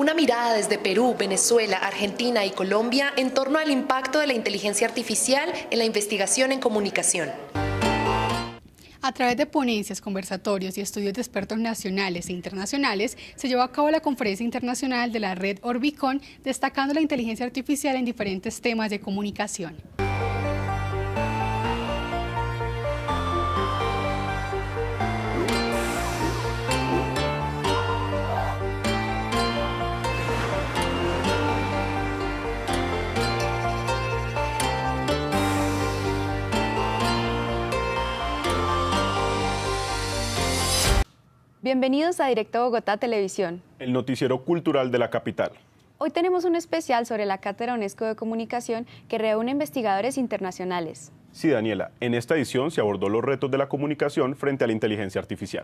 Una mirada desde Perú, Venezuela, Argentina y Colombia en torno al impacto de la inteligencia artificial en la investigación en comunicación. A través de ponencias, conversatorios y estudios de expertos nacionales e internacionales, se llevó a cabo la conferencia internacional de la red Orbicon, destacando la inteligencia artificial en diferentes temas de comunicación. Bienvenidos a Directo Bogotá Televisión, el noticiero cultural de la capital. Hoy tenemos un especial sobre la Cátedra UNESCO de Comunicación que reúne investigadores internacionales. Sí, Daniela, en esta edición se abordó los retos de la comunicación frente a la inteligencia artificial.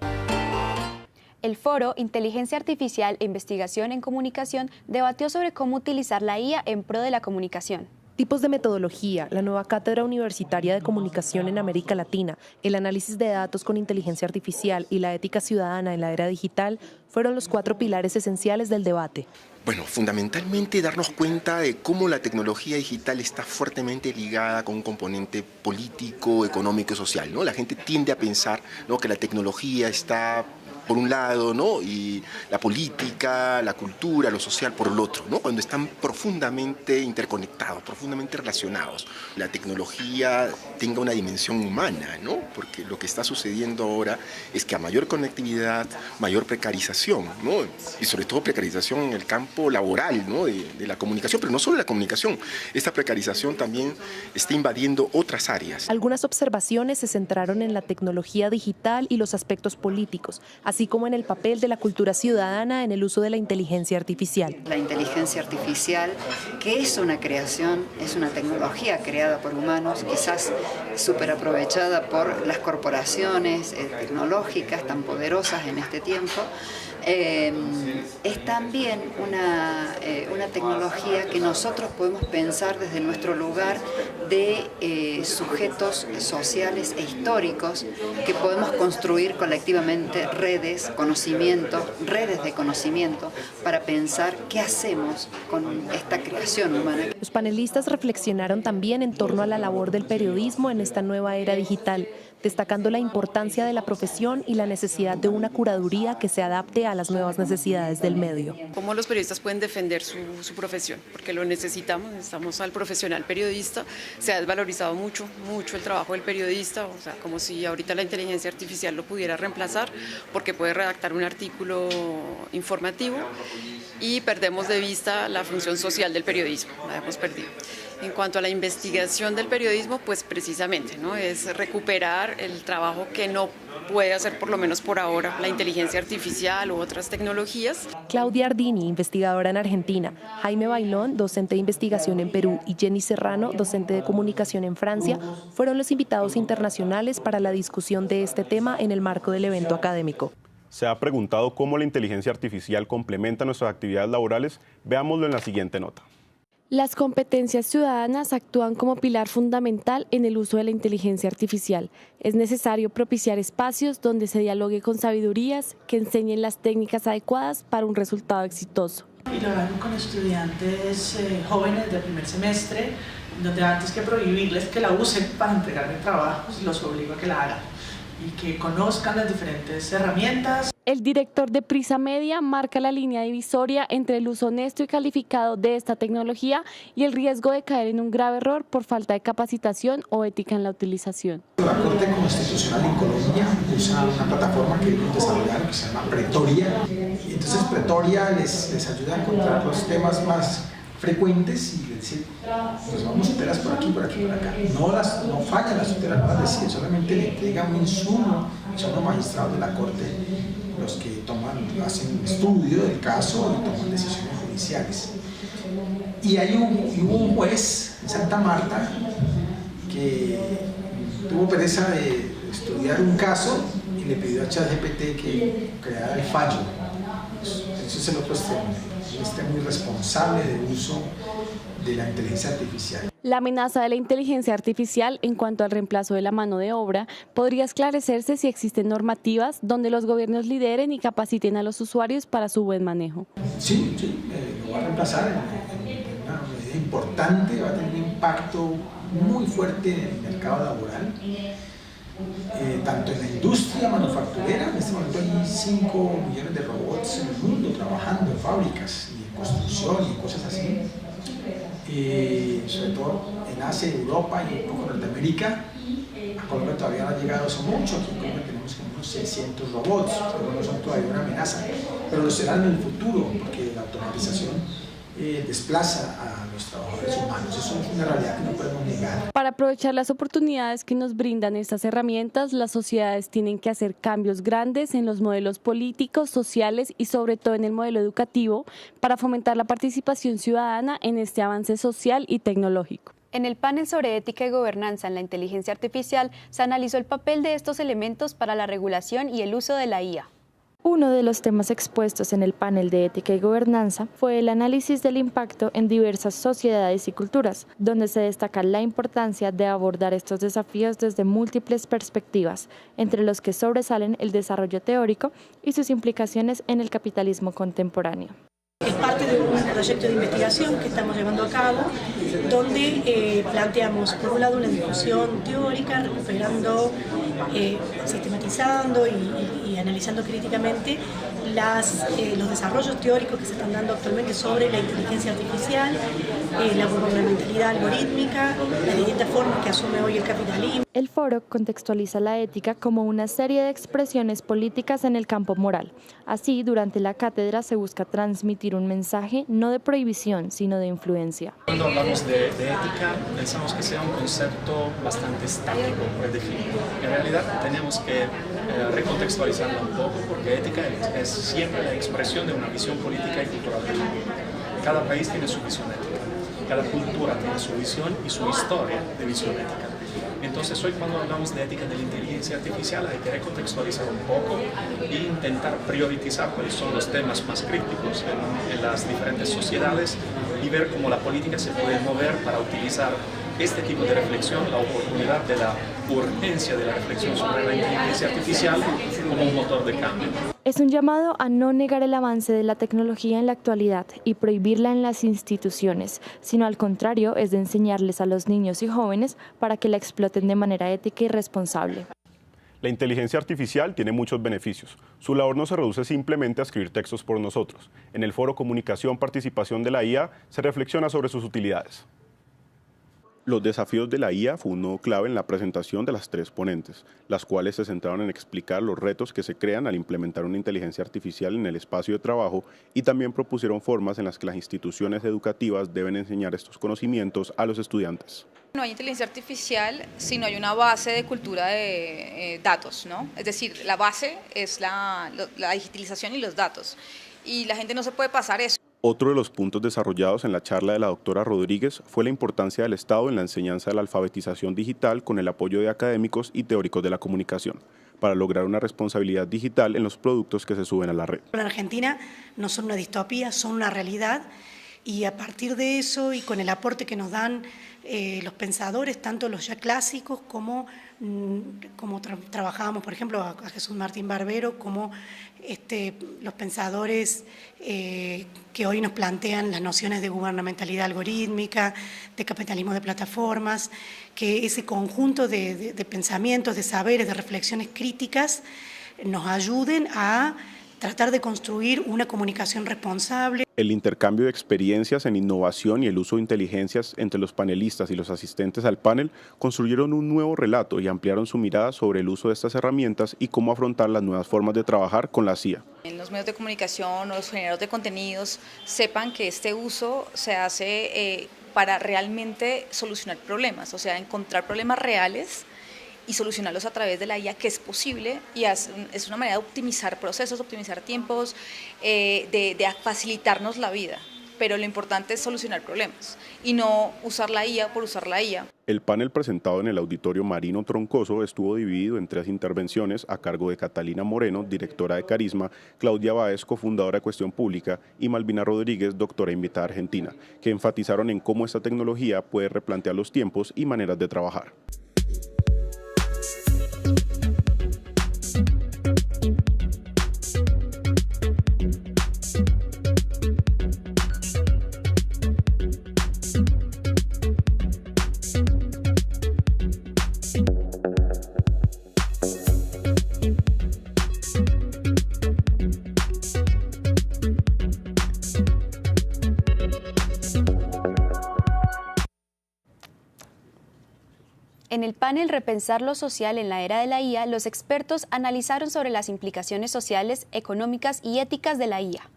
El foro Inteligencia Artificial e Investigación en Comunicación debatió sobre cómo utilizar la IA en pro de la comunicación. Tipos de metodología, la nueva Cátedra Universitaria de Comunicación en América Latina, el análisis de datos con inteligencia artificial y la ética ciudadana en la era digital fueron los 4 pilares esenciales del debate. Bueno, fundamentalmente darnos cuenta de cómo la tecnología digital está fuertemente ligada con un componente político, económico y social, ¿no? La gente tiende a pensar, ¿no?, que la tecnología está por un lado, ¿no?, y la política, la cultura, lo social por el otro, ¿no?, cuando están profundamente interconectados, profundamente relacionados. La tecnología tenga una dimensión humana, ¿no?, porque lo que está sucediendo ahora es que a mayor conectividad, mayor precarización, ¿no?, y sobre todo precarización en el campo laboral, ¿no?, de la comunicación, pero no solo la comunicación, esta precarización también está invadiendo otras áreas. Algunas observaciones se centraron en la tecnología digital y los aspectos políticos, así como en el papel de la cultura ciudadana en el uso de la inteligencia artificial. La inteligencia artificial, que es una creación, es una tecnología creada por humanos, quizás súper aprovechada por las corporaciones tecnológicas tan poderosas en este tiempo, es también una tecnología que nosotros podemos pensar desde nuestro lugar de sujetos sociales e históricos, que podemos construir colectivamente redes de conocimiento para pensar qué hacemos con esta creación humana. Los panelistas reflexionaron también en torno a la labor del periodismo en esta nueva era digital, destacando la importancia de la profesión y la necesidad de una curaduría que se adapte a las nuevas necesidades del medio. ¿Cómo los periodistas pueden defender su profesión? Porque lo necesitamos al profesional periodista. Se ha desvalorizado mucho el trabajo del periodista, o sea, como si ahorita la inteligencia artificial lo pudiera reemplazar, porque puede redactar un artículo informativo y perdemos de vista la función social del periodismo, la hemos perdido. En cuanto a la investigación del periodismo, pues precisamente, ¿no?, es recuperar el trabajo que no puede hacer, por lo menos por ahora, la inteligencia artificial u otras tecnologías. Claudia Ardini, investigadora en Argentina, Jaime Bailón, docente de investigación en Perú, y Jenny Serrano, docente de comunicación en Francia, fueron los invitados internacionales para la discusión de este tema en el marco del evento académico. Se ha preguntado cómo la inteligencia artificial complementa nuestras actividades laborales. Veámoslo en la siguiente nota. Las competencias ciudadanas actúan como pilar fundamental en el uso de la inteligencia artificial. Es necesario propiciar espacios donde se dialogue con sabidurías que enseñen las técnicas adecuadas para un resultado exitoso. Y lo hago con estudiantes jóvenes de primer semestre, donde antes que prohibirles que la usen para entregarme trabajos, los obligo a que la hagan y que conozcan las diferentes herramientas. El director de Prisa Media marca la línea divisoria entre el uso honesto y calificado de esta tecnología y el riesgo de caer en un grave error por falta de capacitación o ética en la utilización. La Corte Constitucional en Colombia usa una plataforma que ellos desarrollaron que se llama Pretoria, y entonces Pretoria les ayuda a encontrar los temas más frecuentes y decir, pues vamos tutelas por aquí, por aquí, por acá. No fallan las tutelas, no las deciden, solamente le entregan un insumo, son los magistrados de la Corte los que hacen un estudio del caso y toman decisiones judiciales. Y hubo un juez en Santa Marta que tuvo pereza de estudiar un caso y le pidió a ChatGPT que creara el fallo. Entonces Entonces el otro extremo muy responsable del uso de la inteligencia artificial. La amenaza de la inteligencia artificial en cuanto al reemplazo de la mano de obra podría esclarecerse si existen normativas donde los gobiernos lideren y capaciten a los usuarios para su buen manejo. Sí, lo va a reemplazar en una medida importante, va a tener un impacto muy fuerte en el mercado laboral, tanto en la industria manufacturera. En este momento hay 5 millones de robots en el mundo trabajando en fábricas y en construcción y cosas así. Sobre todo en Asia, Europa y un poco en Norteamérica. A Colombia todavía no ha llegado eso mucho, aquí en Colombia tenemos como unos 600 robots, pero no son todavía una amenaza, pero lo serán en el futuro, porque la automatización desplaza a los trabajadores humanos. Eso es una realidad que no podemos negar. Para aprovechar las oportunidades que nos brindan estas herramientas, las sociedades tienen que hacer cambios grandes en los modelos políticos, sociales y sobre todo en el modelo educativo para fomentar la participación ciudadana en este avance social y tecnológico. En el panel sobre ética y gobernanza en la inteligencia artificial se analizó el papel de estos elementos para la regulación y el uso de la IA. Uno de los temas expuestos en el panel de ética y gobernanza fue el análisis del impacto en diversas sociedades y culturas, donde se destaca la importancia de abordar estos desafíos desde múltiples perspectivas, entre los que sobresalen el desarrollo teórico y sus implicaciones en el capitalismo contemporáneo. Es parte de un proyecto de investigación que estamos llevando a cabo, donde planteamos, por un lado, una discusión teórica, recuperando, sistematizando y analizando críticamente los desarrollos teóricos que se están dando actualmente sobre la inteligencia artificial, la gubernamentalidad algorítmica, las distintas formas que asume hoy el capitalismo. El foro contextualiza la ética como una serie de expresiones políticas en el campo moral. Así, durante la cátedra se busca transmitir un mensaje no de prohibición, sino de influencia. Cuando hablamos de ética, pensamos que sea un concepto bastante estático, predefinido. En realidad tenemos que recontextualizarlo un poco, porque ética es siempre la expresión de una visión política y cultural del mundo. Cada país tiene su visión ética, cada cultura tiene su visión y su historia de visión ética. Entonces hoy cuando hablamos de ética de la inteligencia artificial hay que recontextualizar un poco e intentar priorizar cuáles son los temas más críticos en las diferentes sociedades y ver cómo la política se puede mover para utilizar este tipo de reflexión, la oportunidad de la urgencia de la reflexión sobre la inteligencia artificial como un motor de cambio. Es un llamado a no negar el avance de la tecnología en la actualidad y prohibirla en las instituciones, sino al contrario, es de enseñarles a los niños y jóvenes para que la exploten de manera ética y responsable. La inteligencia artificial tiene muchos beneficios. Su labor no se reduce simplemente a escribir textos por nosotros. En el foro Comunicación, Participación de la IA se reflexiona sobre sus utilidades. Los desafíos de la IA fue un nodo clave en la presentación de las 3 ponentes, las cuales se centraron en explicar los retos que se crean al implementar una inteligencia artificial en el espacio de trabajo y también propusieron formas en las que las instituciones educativas deben enseñar estos conocimientos a los estudiantes. No hay inteligencia artificial si no hay una base de cultura de datos, ¿no? Es decir, la base es la digitalización y los datos, y la gente no se puede pasar eso. Otro de los puntos desarrollados en la charla de la doctora Rodríguez fue la importancia del Estado en la enseñanza de la alfabetización digital con el apoyo de académicos y teóricos de la comunicación, para lograr una responsabilidad digital en los productos que se suben a la red. En Argentina no son una distopía, son una realidad, y a partir de eso y con el aporte que nos dan los pensadores, tanto los ya clásicos como trabajábamos, por ejemplo, a Jesús Martín Barbero, como los pensadores que hoy nos plantean las nociones de gubernamentalidad algorítmica, de capitalismo de plataformas, que ese conjunto de pensamientos, de saberes, de reflexiones críticas nos ayuden a tratar de construir una comunicación responsable. El intercambio de experiencias en innovación y el uso de inteligencias entre los panelistas y los asistentes al panel construyeron un nuevo relato y ampliaron su mirada sobre el uso de estas herramientas y cómo afrontar las nuevas formas de trabajar con la CIA. En los medios de comunicación o los generadores de contenidos sepan que este uso se hace para realmente solucionar problemas, o sea, encontrar problemas reales y solucionarlos a través de la IA, que es posible, y es una manera de optimizar procesos, optimizar tiempos, de facilitarnos la vida. pero lo importante es solucionar problemas y no usar la IA por usar la IA. El panel presentado en el Auditorio Marino Troncoso estuvo dividido en 3 intervenciones a cargo de Catalina Moreno, directora de Carisma, Claudia Báez, cofundadora de Cuestión Pública, y Malvina Rodríguez, doctora invitada argentina, que enfatizaron en cómo esta tecnología puede replantear los tiempos y maneras de trabajar. En el panel Repensar lo social en la era de la IA, los expertos analizaron sobre las implicaciones sociales, económicas y éticas de la IA.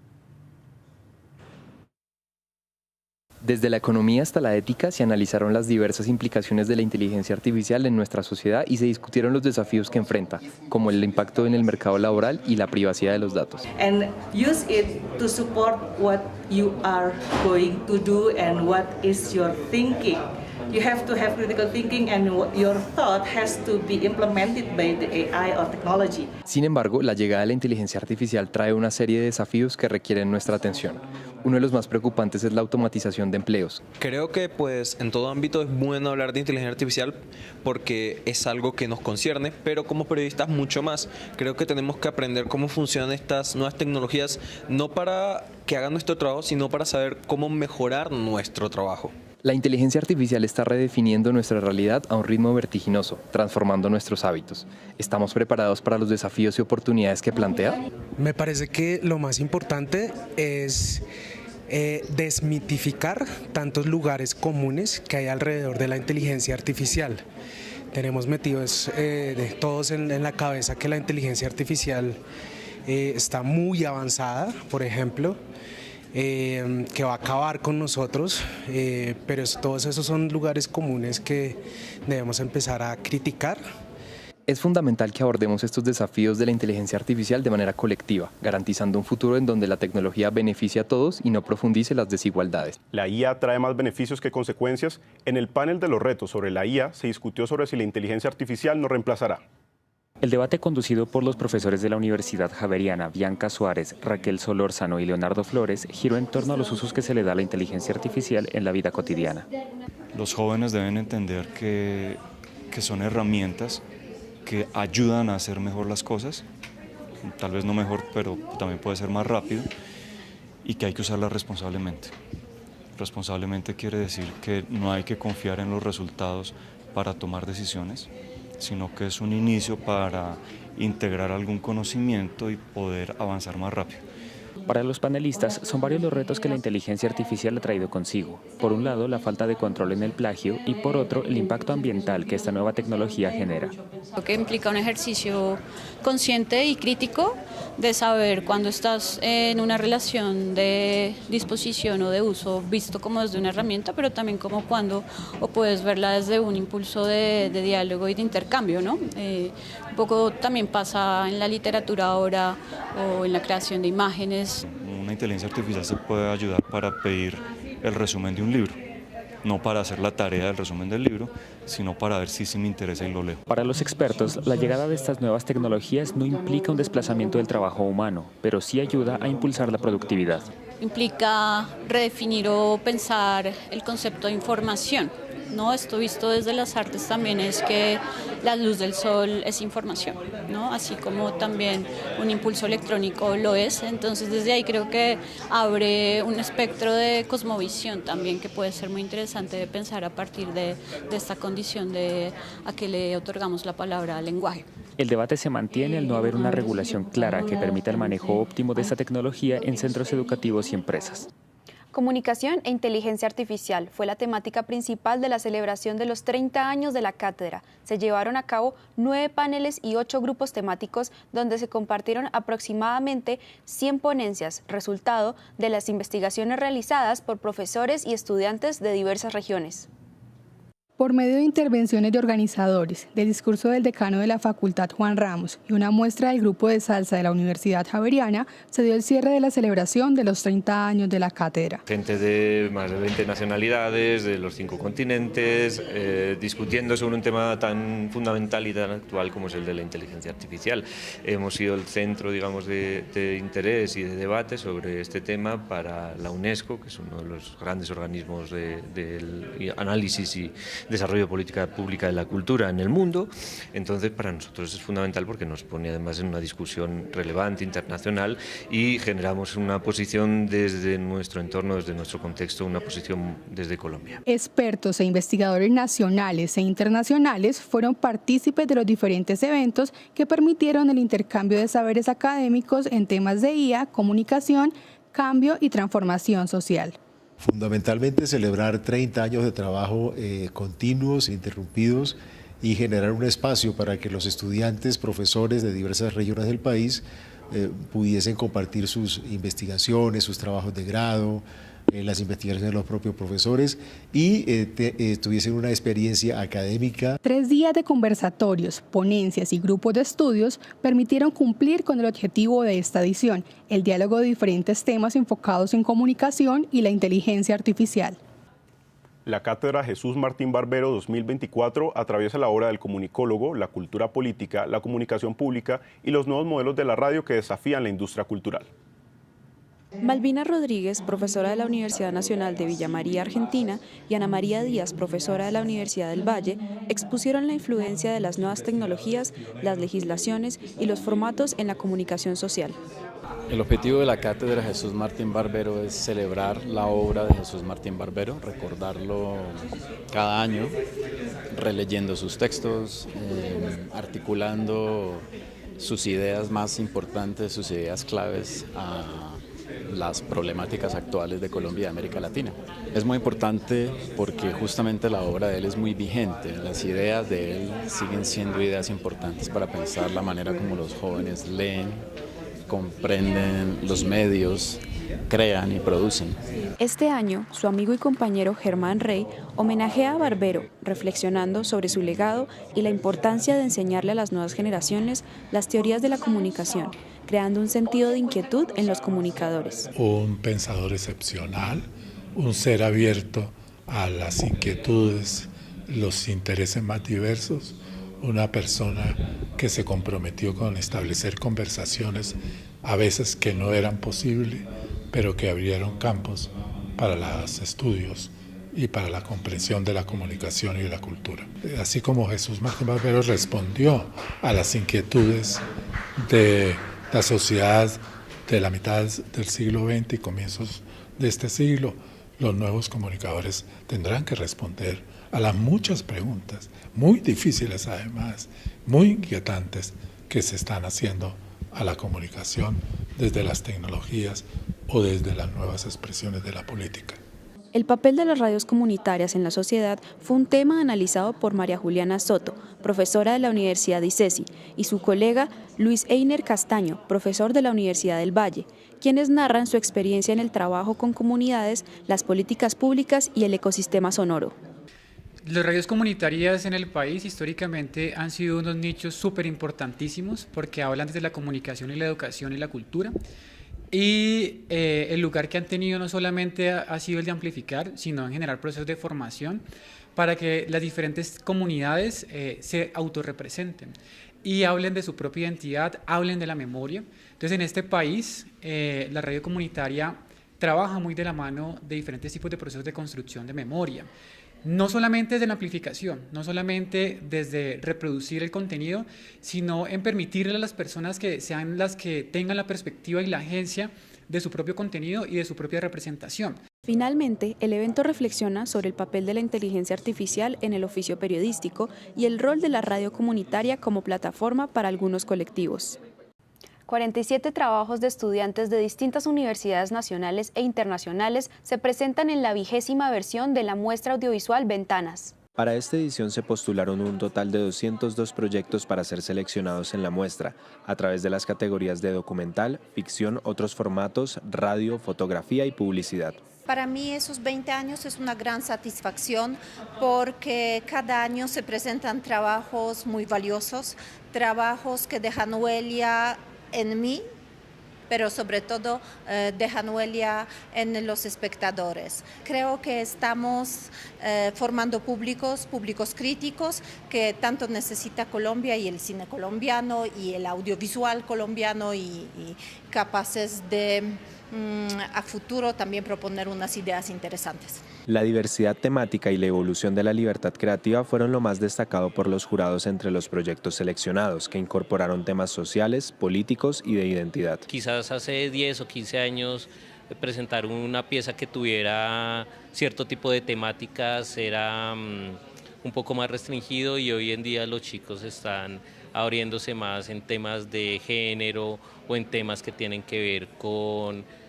Desde la economía hasta la ética se analizaron las diversas implicaciones de la inteligencia artificial en nuestra sociedad y se discutieron los desafíos que enfrenta, como el impacto en el mercado laboral y la privacidad de los datos. And use it to support what you are going to do and what is your thinking. You have to have critical thinking and your thought has to be implemented by the AI or technology. Sin embargo, la llegada de la inteligencia artificial trae una serie de desafíos que requieren nuestra atención. Uno de los más preocupantes es la automatización de empleos. Creo que pues en todo ámbito es bueno hablar de inteligencia artificial porque es algo que nos concierne, pero como periodistas mucho más. Creo que tenemos que aprender cómo funcionan estas nuevas tecnologías, no para que hagan nuestro trabajo, sino para saber cómo mejorar nuestro trabajo. La inteligencia artificial está redefiniendo nuestra realidad a un ritmo vertiginoso, transformando nuestros hábitos. ¿Estamos preparados para los desafíos y oportunidades que plantea? Me parece que lo más importante es desmitificar tantos lugares comunes que hay alrededor de la inteligencia artificial. Tenemos metidos todos en la cabeza que la inteligencia artificial está muy avanzada, por ejemplo, que va a acabar con nosotros, pero todos esos son lugares comunes que debemos empezar a criticar. Es fundamental que abordemos estos desafíos de la inteligencia artificial de manera colectiva, garantizando un futuro en donde la tecnología beneficie a todos y no profundice las desigualdades. La IA trae más beneficios que consecuencias. En el panel de los retos sobre la IA se discutió sobre si la inteligencia artificial nos reemplazará. El debate conducido por los profesores de la Universidad Javeriana, Bianca Suárez, Raquel Solórzano y Leonardo Flores, giró en torno a los usos que se le da a la inteligencia artificial en la vida cotidiana. Los jóvenes deben entender que son herramientas que ayudan a hacer mejor las cosas, tal vez no mejor, pero también puede ser más rápido, y que hay que usarlas responsablemente. Responsablemente quiere decir que no hay que confiar en los resultados para tomar decisiones, sino que es un inicio para integrar algún conocimiento y poder avanzar más rápido. Para los panelistas, son varios los retos que la inteligencia artificial ha traído consigo. Por un lado, la falta de control en el plagio y por otro, el impacto ambiental que esta nueva tecnología genera. Lo que implica un ejercicio consciente y crítico de saber cuando estás en una relación de disposición o de uso visto como desde una herramienta, pero también como cuando o puedes verla desde un impulso de diálogo y de intercambio, ¿no? Un poco también pasa en la literatura ahora o en la creación de imágenes. Una inteligencia artificial se puede ayudar para pedir el resumen de un libro, no para hacer la tarea del resumen del libro, sino para ver si me interesa y lo leo. Para los expertos, la llegada de estas nuevas tecnologías no implica un desplazamiento del trabajo humano, pero sí ayuda a impulsar la productividad. Implica redefinir o pensar el concepto de información, ¿no? Esto visto desde las artes también es que la luz del sol es información, ¿no? Así como también un impulso electrónico lo es. Entonces desde ahí creo que abre un espectro de cosmovisión también que puede ser muy interesante de pensar a partir de esta condición de a que le otorgamos la palabra al lenguaje. El debate se mantiene al no haber una regulación clara que permita el manejo óptimo de esta tecnología en centros educativos y empresas. Comunicación e inteligencia artificial fue la temática principal de la celebración de los 30 años de la cátedra. Se llevaron a cabo 9 paneles y 8 grupos temáticos donde se compartieron aproximadamente 100 ponencias, resultado de las investigaciones realizadas por profesores y estudiantes de diversas regiones. Por medio de intervenciones de organizadores, del discurso del decano de la Facultad Juan Ramos y una muestra del grupo de salsa de la Universidad Javeriana, se dio el cierre de la celebración de los 30 años de la cátedra. Gente de más de 20 nacionalidades, de los 5 continentes, discutiendo sobre un tema tan fundamental y tan actual como es el de la inteligencia artificial. Hemos sido el centro, digamos, de interés y de debate sobre este tema para la UNESCO, que es uno de los grandes organismos del análisis y desarrollo de política pública de la cultura en el mundo. Entonces, para nosotros es fundamental porque nos pone además en una discusión relevante, internacional, y generamos una posición desde nuestro entorno, desde nuestro contexto, una posición desde Colombia. Expertos e investigadores nacionales e internacionales fueron partícipes de los diferentes eventos que permitieron el intercambio de saberes académicos en temas de IA, comunicación, cambio y transformación social. Fundamentalmente celebrar 30 años de trabajo continuos, interrumpidos, y generar un espacio para que los estudiantes, profesores de diversas regiones del país pudiesen compartir sus investigaciones, sus trabajos de grado, las investigaciones de los propios profesores y tuviesen una experiencia académica. 3 días de conversatorios, ponencias y grupos de estudios permitieron cumplir con el objetivo de esta edición, el diálogo de diferentes temas enfocados en comunicación y la inteligencia artificial. La Cátedra Jesús Martín Barbero 2024 atraviesa la obra del comunicólogo, la cultura política, la comunicación pública y los nuevos modelos de la radio que desafían la industria cultural. Malvina Rodríguez, profesora de la Universidad Nacional de Villa María, Argentina, y Ana María Díaz, profesora de la Universidad del Valle, expusieron la influencia de las nuevas tecnologías, las legislaciones y los formatos en la comunicación social. El objetivo de la Cátedra Jesús Martín Barbero es celebrar la obra de Jesús Martín Barbero, recordarlo cada año, releyendo sus textos, articulando sus ideas más importantes, sus ideas claves a las problemáticas actuales de Colombia y de América Latina. Es muy importante porque justamente la obra de él es muy vigente, las ideas de él siguen siendo ideas importantes para pensar la manera como los jóvenes leen, comprenden los medios, crean y producen. Este año, su amigo y compañero Germán Rey homenajea a Barbero, reflexionando sobre su legado y la importancia de enseñarle a las nuevas generaciones las teorías de la comunicación, creando un sentido de inquietud en los comunicadores. Un pensador excepcional, un ser abierto a las inquietudes, los intereses más diversos, una persona que se comprometió con establecer conversaciones a veces que no eran posibles, pero que abrieron campos para los estudios y para la comprensión de la comunicación y de la cultura. Así como Jesús Martín Barbero respondió a las inquietudes de la sociedad de la mitad del siglo XX y comienzos de este siglo, los nuevos comunicadores tendrán que responder a las muchas preguntas, muy difíciles además, muy inquietantes, que se están haciendo a la comunicación desde las tecnologías o desde las nuevas expresiones de la política. El papel de las radios comunitarias en la sociedad fue un tema analizado por María Juliana Soto, profesora de la Universidad ICESI, y su colega Luis Einer Castaño, profesor de la Universidad del Valle, quienes narran su experiencia en el trabajo con comunidades, las políticas públicas y el ecosistema sonoro. Las radios comunitarias en el país históricamente han sido unos nichos súper importantísimos porque hablan desde la comunicación y la educación y la cultura. Y el lugar que han tenido no solamente ha sido el de amplificar, sino en generar procesos de formación para que las diferentes comunidades se autorrepresenten y hablen de su propia identidad, hablen de la memoria. Entonces, en este país, la radio comunitaria trabaja muy de la mano de diferentes tipos de procesos de construcción de memoria. No solamente desde la amplificación, no solamente desde reproducir el contenido, sino en permitirle a las personas que sean las que tengan la perspectiva y la agencia de su propio contenido y de su propia representación. Finalmente, el evento reflexiona sobre el papel de la inteligencia artificial en el oficio periodístico y el rol de la radio comunitaria como plataforma para algunos colectivos. 47 trabajos de estudiantes de distintas universidades nacionales e internacionales se presentan en la 20ª versión de la muestra audiovisual Ventanas. Para esta edición se postularon un total de 202 proyectos para ser seleccionados en la muestra, a través de las categorías de documental, ficción, otros formatos, radio, fotografía y publicidad. Para mí esos 20 años es una gran satisfacción porque cada año se presentan trabajos muy valiosos, trabajos que dejan huella en mí, pero sobre todo dejan huella en los espectadores. Creo que estamos formando públicos críticos que tanto necesita Colombia y el cine colombiano y el audiovisual colombiano y capaces de a futuro también proponer unas ideas interesantes. La diversidad temática y la evolución de la libertad creativa fueron lo más destacado por los jurados entre los proyectos seleccionados, que incorporaron temas sociales, políticos y de identidad. Quizás hace 10 o 15 años presentar una pieza que tuviera cierto tipo de temáticas era un poco más restringido, y hoy en día los chicos están abriéndose más en temas de género o en temas que tienen que ver con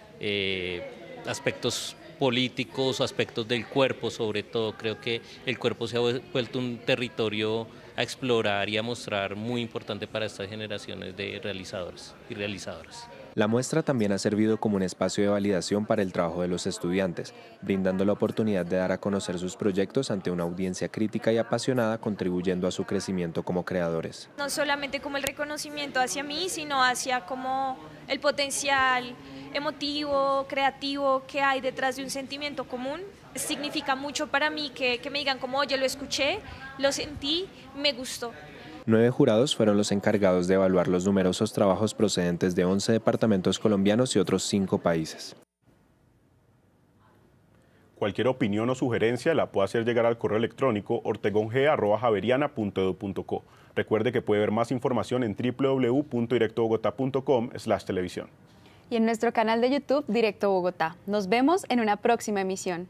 aspectos políticos o aspectos del cuerpo. Sobre todo creo que el cuerpo se ha vuelto un territorio a explorar y a mostrar muy importante para estas generaciones de realizadores y realizadoras. La muestra también ha servido como un espacio de validación para el trabajo de los estudiantes, brindando la oportunidad de dar a conocer sus proyectos ante una audiencia crítica y apasionada, contribuyendo a su crecimiento como creadores. No solamente como el reconocimiento hacia mí, sino hacia como el potencial emotivo, creativo que hay detrás de un sentimiento común. Significa mucho para mí que me digan como, oye, lo escuché, lo sentí, me gustó. 9 jurados fueron los encargados de evaluar los numerosos trabajos procedentes de 11 departamentos colombianos y otros 5 países. Cualquier opinión o sugerencia la puede hacer llegar al correo electrónico ortegonge@javeriana.edu.co. Recuerde que puede ver más información en www.directobogotá.com/televisión. Y en nuestro canal de YouTube, Directo Bogotá. Nos vemos en una próxima emisión.